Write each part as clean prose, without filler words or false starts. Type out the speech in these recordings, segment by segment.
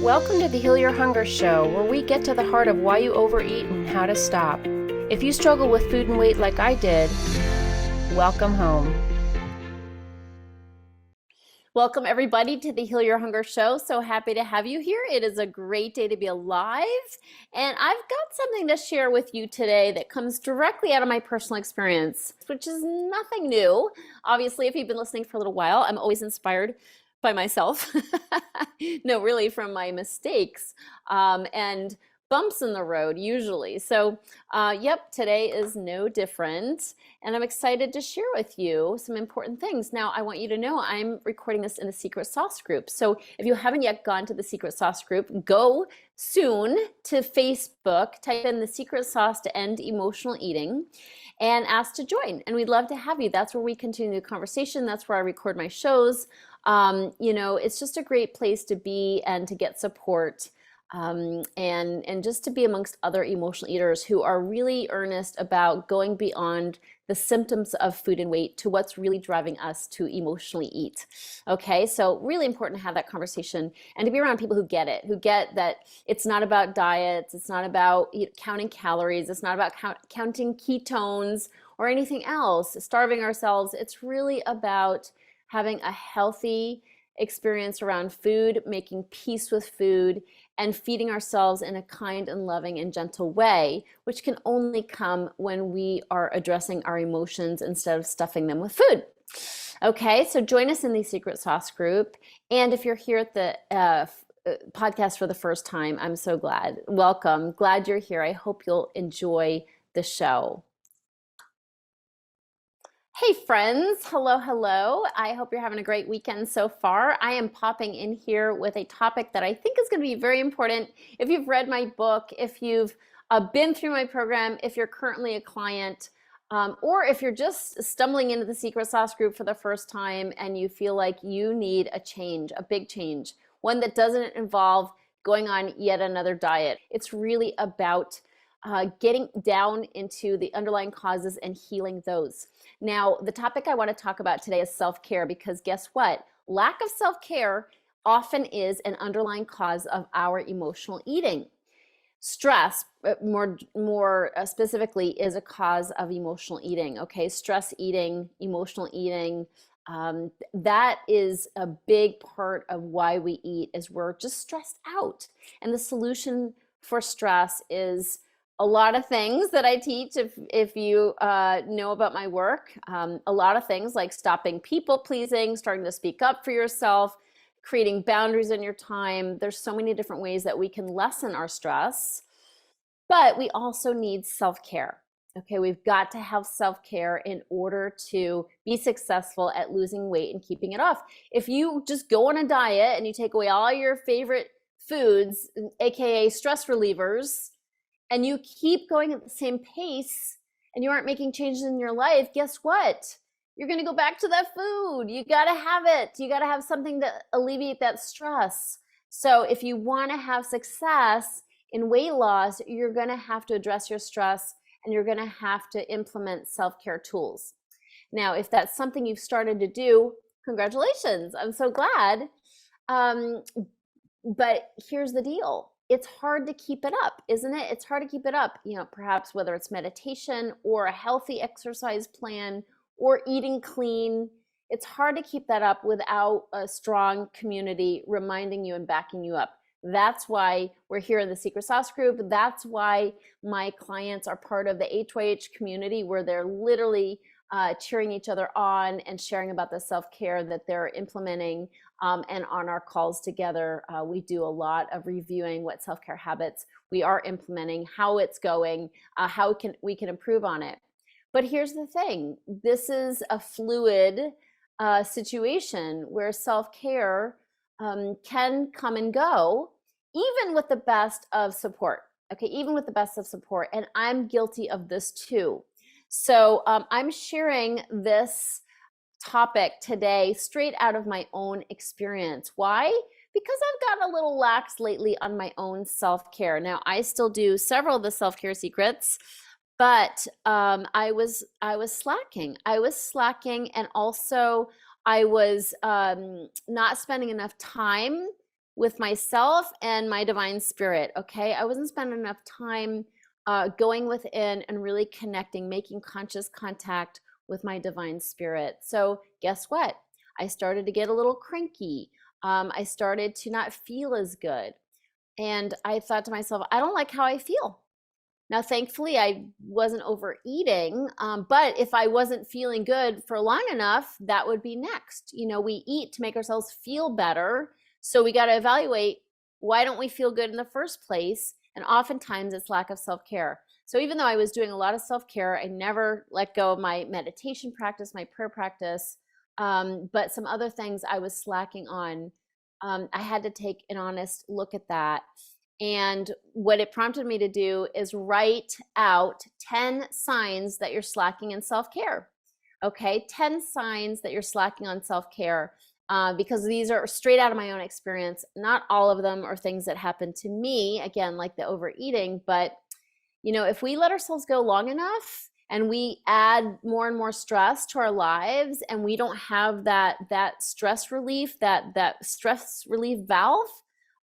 Welcome to the Heal Your Hunger Show, where we get to the heart of why you overeat and how to stop. If you struggle with food and weight like I did, welcome home. Welcome everybody to the Heal Your Hunger Show. So happy to have you here. It is a great day to be alive. And I've got something to share with you today that comes directly out of my personal experience, which is nothing new. Obviously, if you've been listening for a little while, I'm always inspired by myself. No, really from my mistakes and bumps in the road usually. So yep, today is no different. And I'm excited to share with you some important things. Now, I want you to know I'm recording this in the Secret Sauce group. So if you haven't yet gone to the Secret Sauce group, go soon to Facebook, type in the Secret Sauce to End Emotional Eating, and ask to join. And we'd love to have you. That's where we continue the conversation. That's where I record my shows. It's just a great place to be and to get support. And just to be amongst other emotional eaters who are really earnest about going beyond the symptoms of food and weight to what's really driving us to emotionally eat. Okay, so really important to have that conversation and to be around people who get it, who get that it's not about diets, it's not about counting calories, it's not about counting ketones or anything else, starving ourselves. It's really about having a healthy experience around food, making peace with food, and feeding ourselves in a kind and loving and gentle way, which can only come when we are addressing our emotions instead of stuffing them with food. Okay, so join us in the Secret Sauce group. And if you're here at the podcast for the first time, I'm so glad. Welcome. Glad you're here. I hope you'll enjoy the show. Hey friends, hello, hello. I hope you're having a great weekend so far. I am popping in here with a topic that I think is going to be very important. If you've read my book, if you've been through my program, if you're currently a client, or if you're just stumbling into the Secret Sauce group for the first time and you feel like you need a change, a big change, one that doesn't involve going on yet another diet. It's really about getting down into the underlying causes and healing those. Now, the topic I want to talk about today is self-care, because guess what? Lack of self-care often is an underlying cause of our emotional eating. Stress, more specifically, is a cause of emotional eating. Okay, stress eating, emotional eating, that is a big part of why we eat, is we're just stressed out. And the solution for stress is a lot of things that I teach if you know about my work. A lot of things like stopping people pleasing, starting to speak up for yourself, creating boundaries in your time. There's so many different ways that we can lessen our stress, but we also need self-care. Okay, we've got to have self-care in order to be successful at losing weight and keeping it off. If you just go on a diet and you take away all your favorite foods, aka stress relievers, and you keep going at the same pace and you aren't making changes in your life, guess what? You're going to go back to that food. You got to have it. You got to have something to alleviate that stress. So if you want to have success in weight loss, you're going to have to address your stress and you're going to have to implement self-care tools. Now, if that's something you've started to do, congratulations. I'm so glad. But here's the deal. It's hard to keep it up, isn't it? It's hard to keep it up, perhaps whether it's meditation or a healthy exercise plan or eating clean. It's hard to keep that up without a strong community reminding you and backing you up. That's why we're here in the Secret Sauce group. That's why my clients are part of the HYH community, where they're literally cheering each other on and sharing about the self-care that they're implementing. And on our calls together, we do a lot of reviewing what self-care habits we are implementing, how it's going, how we can improve on it. But here's the thing. This is a fluid situation where self-care can come and go, even with the best of support. Okay, even with the best of support. And I'm guilty of this too. So I'm sharing this topic today straight out of my own experience. Why? Because I've gotten a little lax lately on my own self-care. Now, I still do several of the self-care secrets, but I was slacking. I was slacking, and also I was not spending enough time with myself and my divine spirit. Okay, I wasn't spending enough time going within and really connecting, making conscious contact with my divine spirit. So guess what? I started to get a little cranky. I started to not feel as good. And I thought to myself, I don't like how I feel. Now, thankfully, I wasn't overeating, but if I wasn't feeling good for long enough, that would be next. You know, we eat to make ourselves feel better. So we got to evaluate, why don't we feel good in the first place? And oftentimes it's lack of self-care. So even though I was doing a lot of self-care, I never let go of my meditation practice, my prayer practice, but some other things I was slacking on. I had to take an honest look at that. And what it prompted me to do is write out 10 signs that you're slacking in self-care. Okay, 10 signs that you're slacking on self-care, because these are straight out of my own experience. Not all of them are things that happened to me, again, like the overeating, but you know, if we let ourselves go long enough and we add more and more stress to our lives, and we don't have that stress relief, that stress relief valve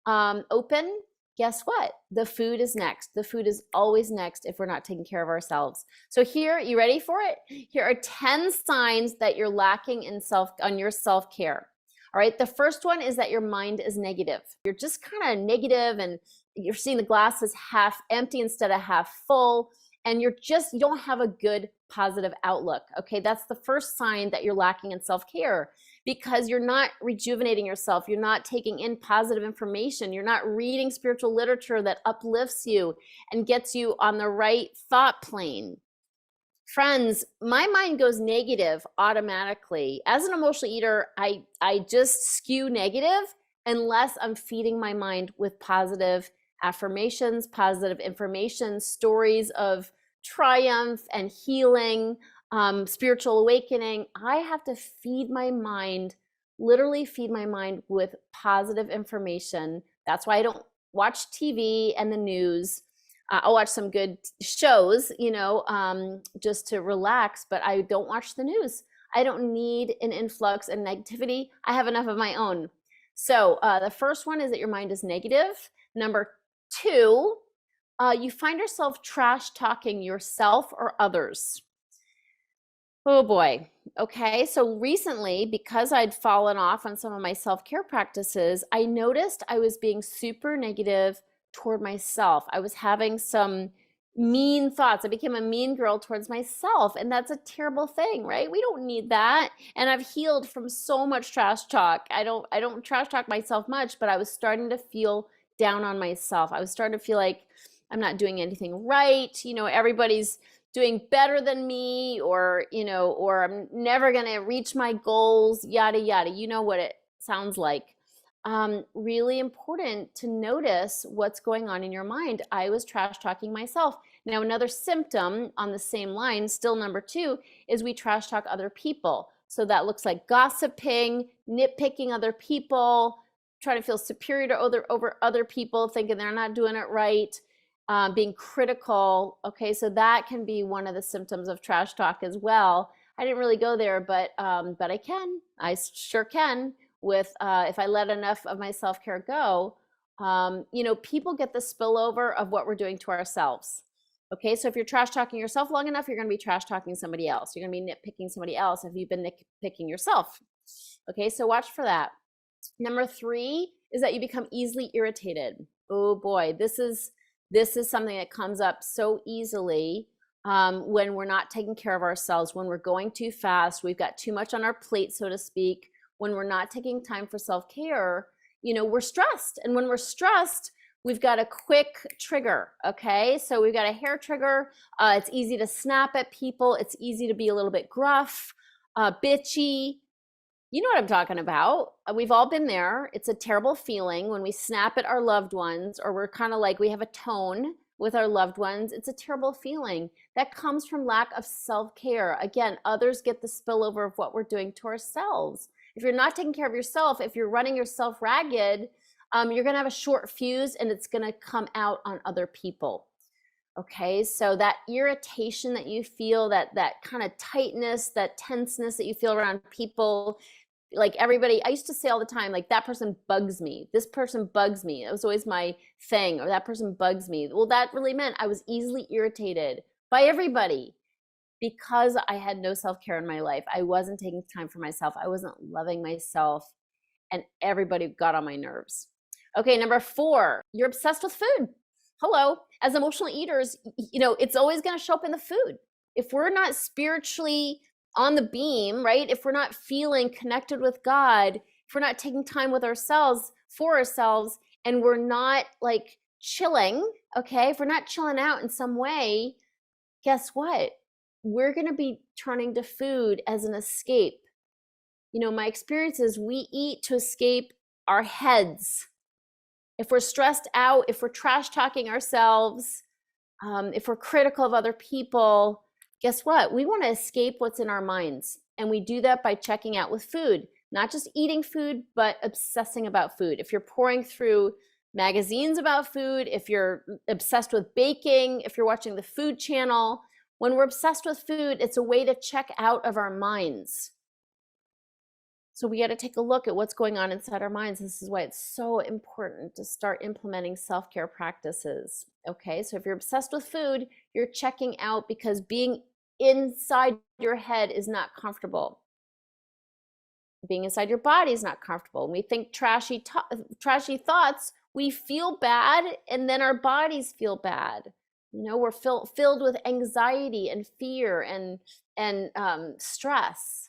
open, guess what? The food is next. The food is always next if we're not taking care of ourselves. So here, you ready for it? Here are 10 signs that you're lacking on your self-care. All right, the first one is that your mind is negative. You're just kind of negative, and you're seeing the glass is half empty instead of half full, and you don't have a good positive outlook. Okay, that's the first sign that you're lacking in self-care, because you're not rejuvenating yourself. You're not taking in positive information. You're not reading spiritual literature that uplifts you and gets you on the right thought plane. Friends, my mind goes negative automatically. As an emotional eater, I just skew negative unless I'm feeding my mind with positive affirmations, positive information, stories of triumph and healing, spiritual awakening. I have to feed my mind, literally feed my mind with positive information. That's why I don't watch TV and the news. I'll watch some good shows, you know, just to relax, but I don't watch the news. I don't need an influx of negativity. I have enough of my own. So the first one is that your mind is negative. Number two, you find yourself trash talking yourself or others. Oh boy. Okay. So recently, because I'd fallen off on some of my self-care practices, I noticed I was being super negative toward myself. I was having some mean thoughts. I became a mean girl towards myself, and that's a terrible thing, right? We don't need that. And I've healed from so much trash talk. I don't trash talk myself much, but I was starting to feel down on myself. I was starting to feel like I'm not doing anything right. You know, everybody's doing better than me, or, you know, or I'm never going to reach my goals, yada, yada. You know what it sounds like. Really important to notice what's going on in your mind. I was trash talking myself. Now, another symptom on the same line, still number two, is we trash talk other people. So that looks like gossiping, nitpicking other people, trying to feel superior to over other people, thinking they're not doing it right, being critical. Okay, so that can be one of the symptoms of trash talk as well. I didn't really go there, but I can. I sure can. With if I let enough of my self-care go, you know, people get the spillover of what we're doing to ourselves. Okay, so if you're trash talking yourself long enough, you're going to be trash talking somebody else. You're going to be nitpicking somebody else if you've been nitpicking yourself. Okay, so watch for that. Number three is that you become easily irritated. Oh boy, this is something that comes up so easily when we're not taking care of ourselves, when we're going too fast, we've got too much on our plate, so to speak. When we're not taking time for self-care, you know, we're stressed. And when we're stressed, we've got a quick trigger, okay? So we've got a hair trigger. It's easy to snap at people. It's easy to be a little bit gruff, bitchy. You know what I'm talking about. We've all been there. It's a terrible feeling when we snap at our loved ones, or we're kind of like we have a tone with our loved ones. It's a terrible feeling. That comes from lack of self-care. Again, others get the spillover of what we're doing to ourselves. If you're not taking care of yourself, if you're running yourself ragged, you're going to have a short fuse, and it's going to come out on other people. Okay, so that irritation that you feel, that kind of tightness, that tenseness that you feel around people, like everybody, I used to say all the time, like, that person bugs me. This person bugs me. It was always my thing, or that person bugs me. Well, that really meant I was easily irritated by everybody because I had no self-care in my life. I wasn't taking time for myself. I wasn't loving myself, and everybody got on my nerves. Okay, number 4, you're obsessed with food. Hello. As emotional eaters, it's always going to show up in the food. If we're not spiritually on the beam, right? If we're not feeling connected with God, if we're not taking time with ourselves, for ourselves, and we're not like chilling, okay? If we're not chilling out in some way, guess what? We're going to be turning to food as an escape. My experience is we eat to escape our heads. If we're stressed out, if we're trash talking ourselves, if we're critical of other people, guess what? We want to escape what's in our minds. And we do that by checking out with food, not just eating food, but obsessing about food. If you're pouring through magazines about food, if you're obsessed with baking, if you're watching the Food Channel, when we're obsessed with food, it's a way to check out of our minds. So we got to take a look at what's going on inside our minds. This is why it's so important to start implementing self-care practices. Okay, so if you're obsessed with food, you're checking out because being inside your head is not comfortable. Being inside your body is not comfortable. When we think trashy thoughts, we feel bad, and then our bodies feel bad. We're filled with anxiety and fear and stress.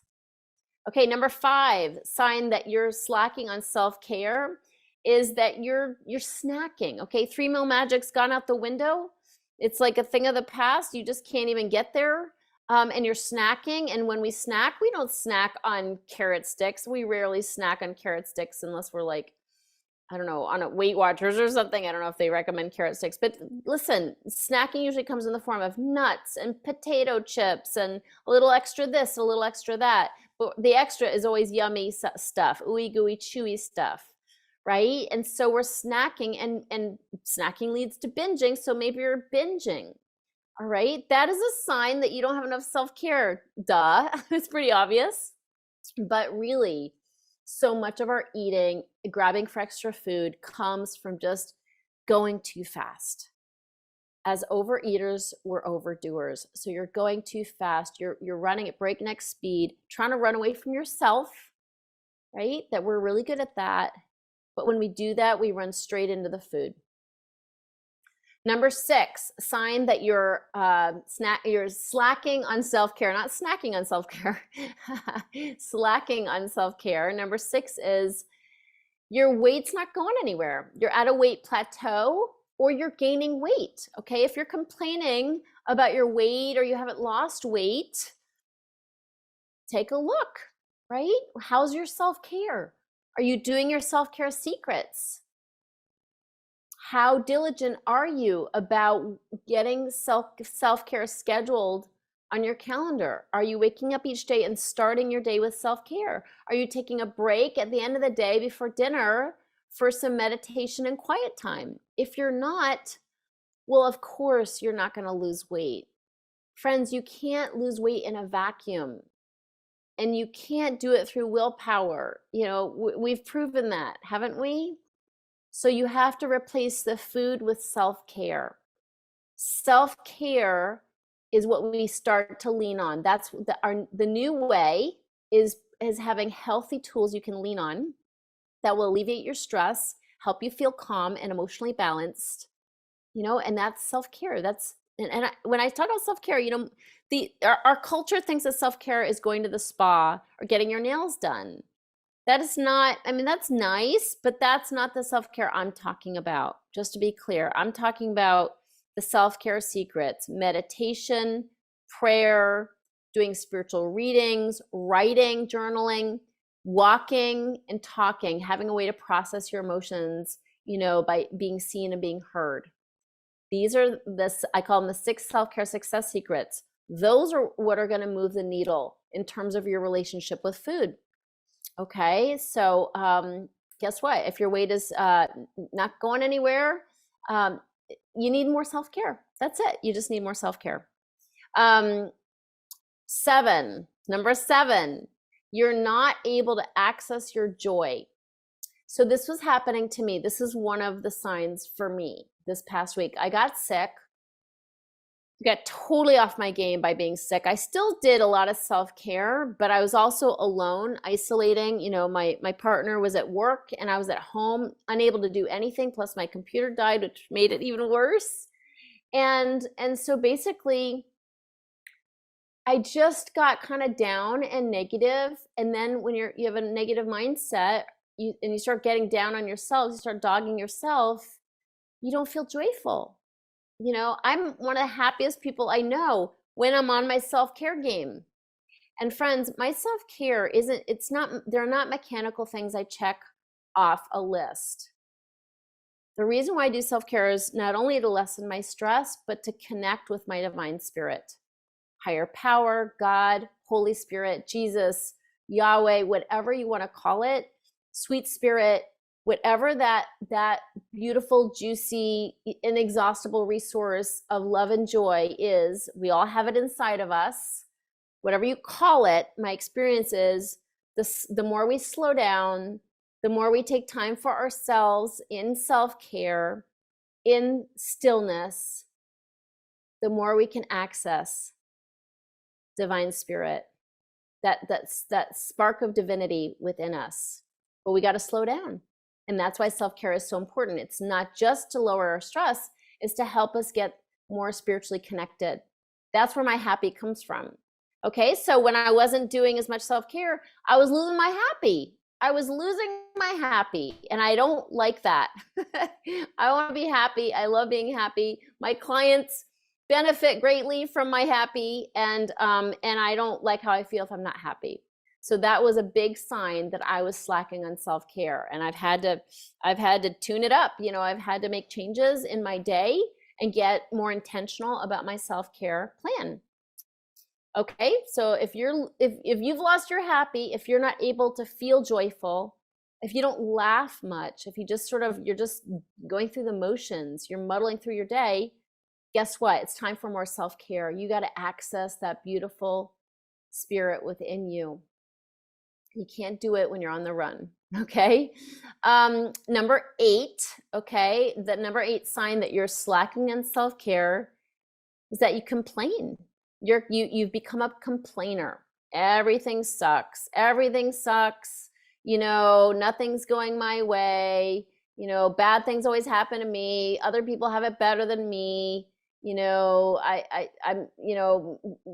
Okay, number 5, sign that you're slacking on self-care is that you're snacking. Okay, 3-meal magic's gone out the window. It's like a thing of the past. You just can't even get there. And you're snacking. And when we snack, we don't snack on carrot sticks. We rarely snack on carrot sticks unless we're like, I don't know, on a Weight Watchers or something. I don't know if they recommend carrot sticks. But listen, snacking usually comes in the form of nuts and potato chips and a little extra this, a little extra that. But the extra is always yummy stuff, ooey gooey chewy stuff, right? And so we're snacking, and snacking leads to binging. So maybe you're binging, all right? That is a sign that you don't have enough self-care. Duh, it's pretty obvious. But really, so much of our eating, grabbing for extra food, comes from just going too fast. As overeaters, we're overdoers. So you're going too fast. You're running at breakneck speed, trying to run away from yourself, right? That we're really good at that. But when we do that, we run straight into the food. Number 6, sign that you're slacking on self-care, not snacking on self-care, slacking on self-care. Number 6 is your weight's not going anywhere. You're at a weight plateau, or you're gaining weight. Okay, if you're complaining about your weight or you haven't lost weight, take a look, right? How's your self-care? Are you doing your self-care secrets? How diligent are you about getting self-care scheduled on your calendar? Are you waking up each day and starting your day with self-care? Are you taking a break at the end of the day before dinner for some meditation and quiet time? If you're not, well, of course, you're not going to lose weight. Friends, you can't lose weight in a vacuum, and you can't do it through willpower. We've proven that, haven't we? So you have to replace the food with self-care. Self-care is what we start to lean on. That's the new way is having healthy tools you can lean on that will alleviate your stress, help you feel calm and emotionally balanced, and that's self-care. When I talk about self-care, our culture thinks that self-care is going to the spa or getting your nails done. That is not, that's nice, but that's not the self-care I'm talking about. Just to be clear, I'm talking about the self-care secrets: meditation, prayer, doing spiritual readings, writing, journaling, walking and talking, having a way to process your emotions, by being seen and being heard. These are I call them the 6 self-care success secrets. Those are what are going to move the needle in terms of your relationship with food. Okay, so guess what? If your weight is not going anywhere, you need more self-care. That's it. You just need more self-care. Number 7, You're not able to access your joy. So this was happening to me. This is one of the signs for me this past week. I got sick. Got totally off my game by being sick. I still did a lot of self-care, but I was also alone, isolating. My partner was at work and I was at home, unable to do anything. Plus my computer died, which made it even worse. And so basically, I just got kind of down and negative. And then when you have a negative mindset, and you start getting down on yourself, you start dogging yourself, you don't feel joyful. I'm one of the happiest people I know when I'm on my self-care game. And friends, my self-care they're not mechanical things I check off a list. The reason why I do self-care is not only to lessen my stress, but to connect with my divine spirit, higher power, God, Holy Spirit, Jesus, Yahweh, whatever you want to call it, sweet spirit, whatever that beautiful, juicy, inexhaustible resource of love and joy is. We all have it inside of us. Whatever you call it, my experience is the more we slow down, the more we take time for ourselves in self-care, in stillness, the more we can access divine spirit, that spark of divinity within us. But we got to slow down. And that's why self-care is so important. It's not just to lower our stress, it's to help us get more spiritually connected. That's where my happy comes from. Okay, so when I wasn't doing as much self-care, I was losing my happy. And I don't like that. I want to be happy. I love being happy. My clients benefit greatly from my happy, and I don't like how I feel if I'm not happy. So that was a big sign that I was slacking on self-care, and I've had to tune it up. I've had to make changes in my day and get more intentional about my self-care plan. Okay, so if you've lost your happy, if you're not able to feel joyful, if you don't laugh much, if you're just going through the motions, you're muddling through your day, guess what? It's time for more self-care. You got to access that beautiful spirit within you. You can't do it when you're on the run. Okay. Number 8. Okay. The number 8 sign that you're slacking on self-care is that you complain. You've become a complainer. Everything sucks. Nothing's going my way. Bad things always happen to me. Other people have it better than me. I'm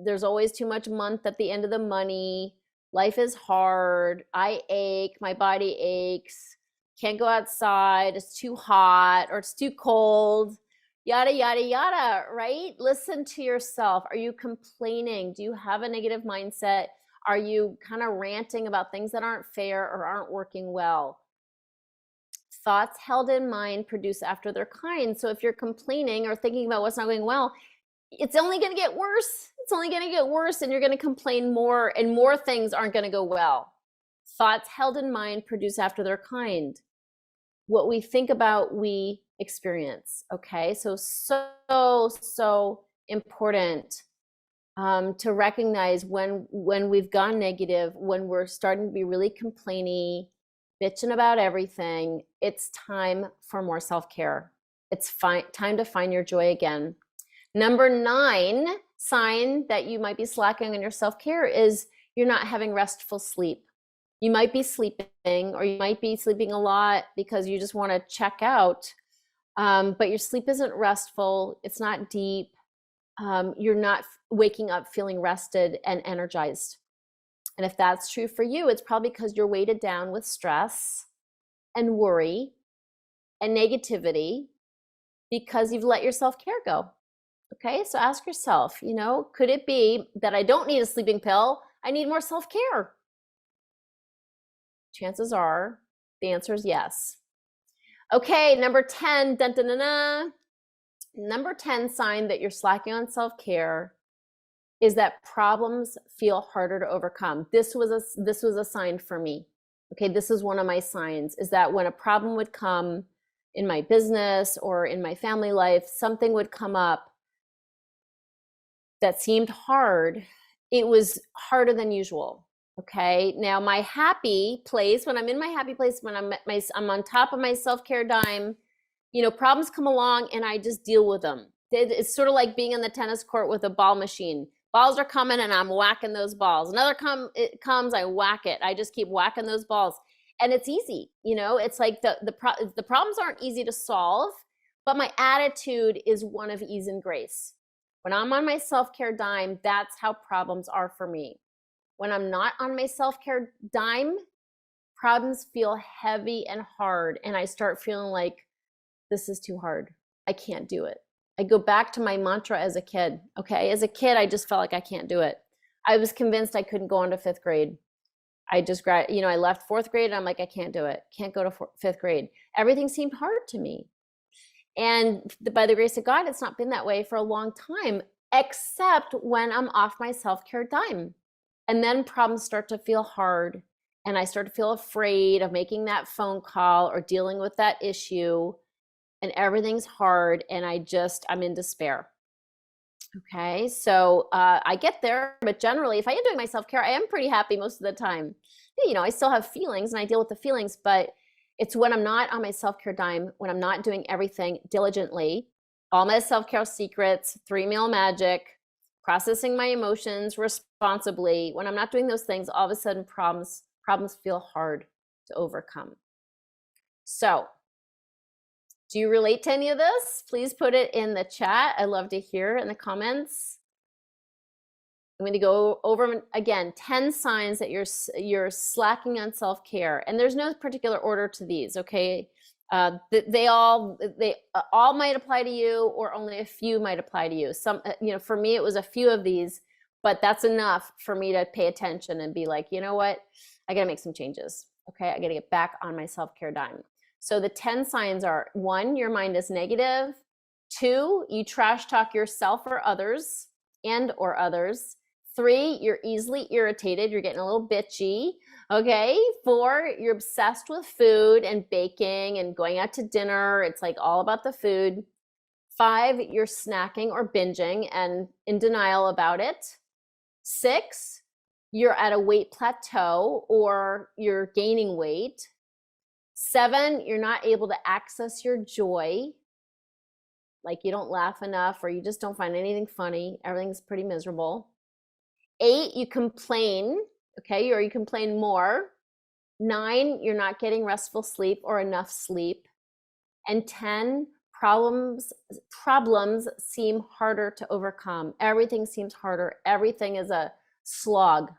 there's always too much month at the end of the money. Life is hard. I ache. My body aches. Can't go outside. It's too hot or it's too cold. Yada, yada, yada, right? Listen to yourself. Are you complaining? Do you have a negative mindset? Are you kind of ranting about things that aren't fair or aren't working well? Thoughts held in mind produce after their kind. So if you're complaining or thinking about what's not going well, it's only going to get worse. It's only going to get worse, and you're going to complain more, and more things aren't going to go well. Thoughts held in mind produce after their kind. What we think about, we experience. Okay, so important to recognize when we've gone negative, when we're starting to be really complainy, bitching about everything. It's time for more self-care. It's time to find your joy again. Number 9 sign that you might be slacking on your self-care is you're not having restful sleep. You might be sleeping, or you might be sleeping a lot because you just want to check out, but your sleep isn't restful. It's not deep. You're not waking up feeling rested and energized. And if that's true for you, it's probably because you're weighted down with stress and worry and negativity because you've let your self-care go. Okay, so ask yourself, could it be that I don't need a sleeping pill? I need more self-care. Chances are the answer is yes. Okay, number 10, dun, dun, dun, dun. Number 10 sign that you're slacking on self-care is that problems feel harder to overcome. This was a sign for me. Okay, this is one of my signs, is that when a problem would come in my business or in my family life, something would come up that seemed hard. It was harder than usual. Okay. Now my happy place, when I'm in my happy place, when I'm on top of my self-care dime, problems come along and I just deal with them. It's sort of like being on the tennis court with a ball machine. Balls are coming and I'm whacking those balls. It comes, I whack it. I just keep whacking those balls. And it's easy. It's like the problems aren't easy to solve, but my attitude is one of ease and grace. When I'm on my self-care dime, that's how problems are for me. When I'm not on my self-care dime, problems feel heavy and hard, and I start feeling like this is too hard. I can't do it. I go back to my mantra as a kid. Okay, as a kid, I just felt like I can't do it. I was convinced I couldn't go on to 5th grade. I left 4th grade, and I'm like, I can't do it. Can't go to 5th grade. Everything seemed hard to me. And by the grace of God, it's not been that way for a long time, except when I'm off my self-care dime. And then problems start to feel hard, and I start to feel afraid of making that phone call or dealing with that issue, and everything's hard, and I'm in despair. Okay, so I get there, but generally, if I am doing my self-care, I am pretty happy most of the time. I still have feelings, and I deal with the feelings, but it's when I'm not on my self-care dime, when I'm not doing everything diligently, all my self-care secrets, 3-meal magic, processing my emotions responsibly. When I'm not doing those things, all of a sudden problems feel hard to overcome. So, do you relate to any of this? Please put it in the chat. I love to hear in the comments. I'm going to go over again 10 signs that you're slacking on self-care, and there's no particular order to these. Okay, they all might apply to you, or only a few might apply to you. Some, for me, it was a few of these, but that's enough for me to pay attention and be like, you know what, I got to make some changes. Okay, I got to get back on my self-care dime. So the 10 signs are: 1, your mind is negative. 2, you trash talk yourself or others. 3, you're easily irritated. You're getting a little bitchy. Okay. 4, you're obsessed with food and baking and going out to dinner. It's like all about the food. 5, you're snacking or binging and in denial about it. 6, you're at a weight plateau or you're gaining weight. 7, you're not able to access your joy. Like you don't laugh enough, or you just don't find anything funny. Everything's pretty miserable. 8, you complain, okay, or you complain more. 9, you're not getting restful sleep or enough sleep. And 10, problems seem harder to overcome. Everything seems harder. Everything is a slog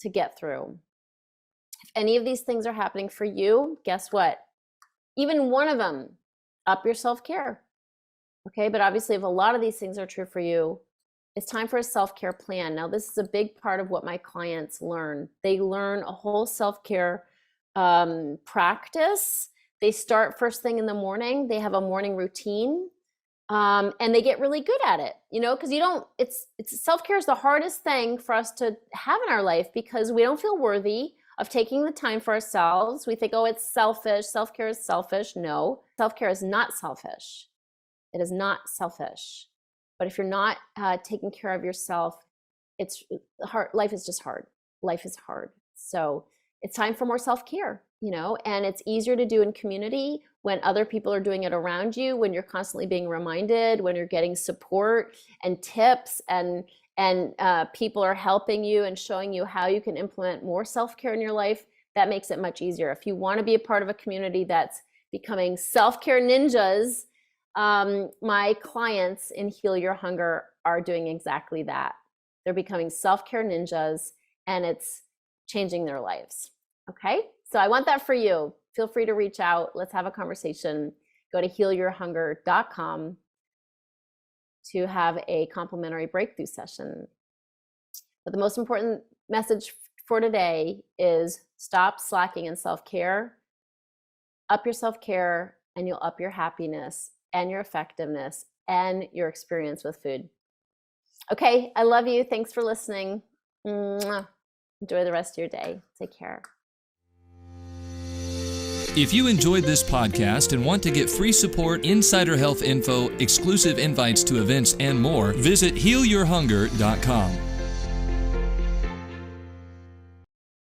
to get through. If any of these things are happening for you, guess what? Even one of them, up your self-care. Okay, but obviously if a lot of these things are true for you, it's time for a self-care plan. Now, this is a big part of what my clients learn. They learn a whole self-care practice. They start first thing in the morning. They have a morning routine, and they get really good at it. Because self-care is the hardest thing for us to have in our life because we don't feel worthy of taking the time for ourselves. We think, oh, it's selfish. Self-care is selfish. No, self-care is not selfish. It is not selfish. But if you're not taking care of yourself, it's hard. Life is just hard. Life is hard. So it's time for more self-care, and it's easier to do in community when other people are doing it around you, when you're constantly being reminded, when you're getting support and tips and people are helping you and showing you how you can implement more self-care in your life. That makes it much easier. If you want to be a part of a community that's becoming self-care ninjas, my clients in Heal Your Hunger are doing exactly that. They're becoming self-care ninjas, and it's changing their lives. Okay, so I want that for you. Feel free to reach out. Let's have a conversation. Go to healyourhunger.com to have a complimentary breakthrough session. But the most important message for today is stop slacking in self-care. Up your self-care, and you'll up your happiness and your effectiveness and your experience with food. Okay, I love you. Thanks for listening. Mwah. Enjoy the rest of your day. Take care. If you enjoyed this podcast and want to get free support, insider health info, exclusive invites to events, and more, visit healyourhunger.com.